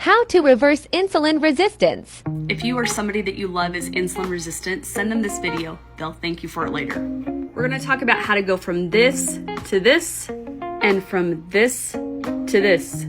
How to reverse insulin resistance. If you or somebody that you love is insulin resistant, send them this video. They'll thank you for it later. We're going to talk about how to go from this to this and from this to this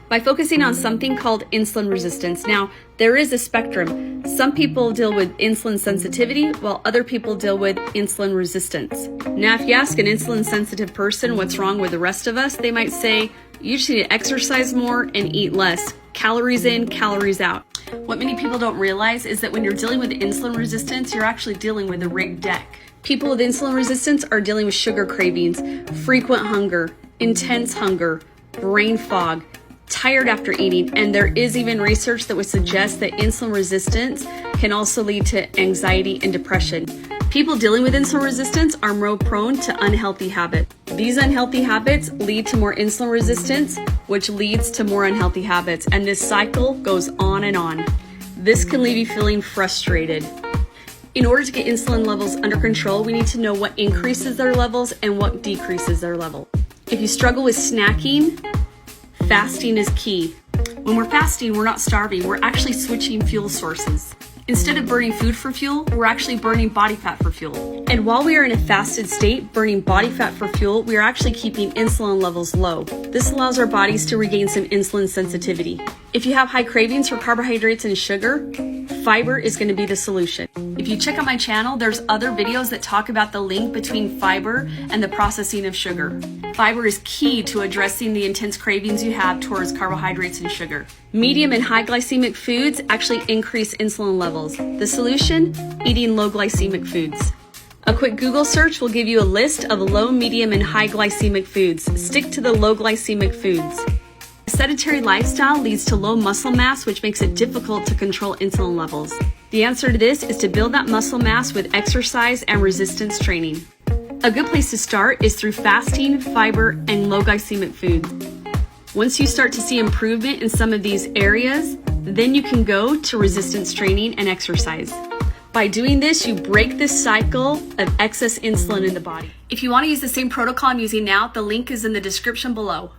by focusing on something called insulin resistance. Now, there is a spectrum. Some people deal with insulin sensitivity while other people deal with insulin resistance. Now, if you ask an insulin sensitive person what's wrong with the rest of us, they might say, you just need to exercise more and eat less. Calories in, calories out. What many people don't realize is that when you're dealing with insulin resistance, you're actually dealing with a rigged deck. People with insulin resistance are dealing with sugar cravings, frequent hunger, intense hunger, brain fog, tired after eating, and there is even research that would suggest that insulin resistance can also lead to anxiety and depression. People dealing with insulin resistance are more prone to unhealthy habits. These unhealthy habits lead to more insulin resistance, which leads to more unhealthy habits, and this cycle goes on and on. This can leave you feeling frustrated. In order to get insulin levels under control, we need to know what increases their levels and what decreases their level. If you struggle with snacking, fasting is key. When we're fasting, we're not starving, we're actually switching fuel sources. Instead of burning food for fuel, we're actually burning body fat for fuel. And while we are in a fasted state, burning body fat for fuel, we are actually keeping insulin levels low. This allows our bodies to regain some insulin sensitivity. If you have high cravings for carbohydrates and sugar, fiber is going to be the solution. If you check out my channel, there's other videos that talk about the link between fiber and the processing of sugar. Fiber is key to addressing the intense cravings you have towards carbohydrates and sugar. Medium and high glycemic foods actually increase insulin levels. The solution? Eating low glycemic foods. A quick Google search will give you a list of low, medium, and high glycemic foods. Stick to the low glycemic foods. A sedentary lifestyle leads to low muscle mass, which makes it difficult to control insulin levels. The answer to this is to build that muscle mass with exercise and resistance training. A good place to start is through fasting, fiber, and low glycemic foods. Once you start to see improvement in some of these areas, then you can go to resistance training and exercise. By doing this, you break this cycle of excess insulin in the body. If you want to use the same protocol I'm using now, the link is in the description below.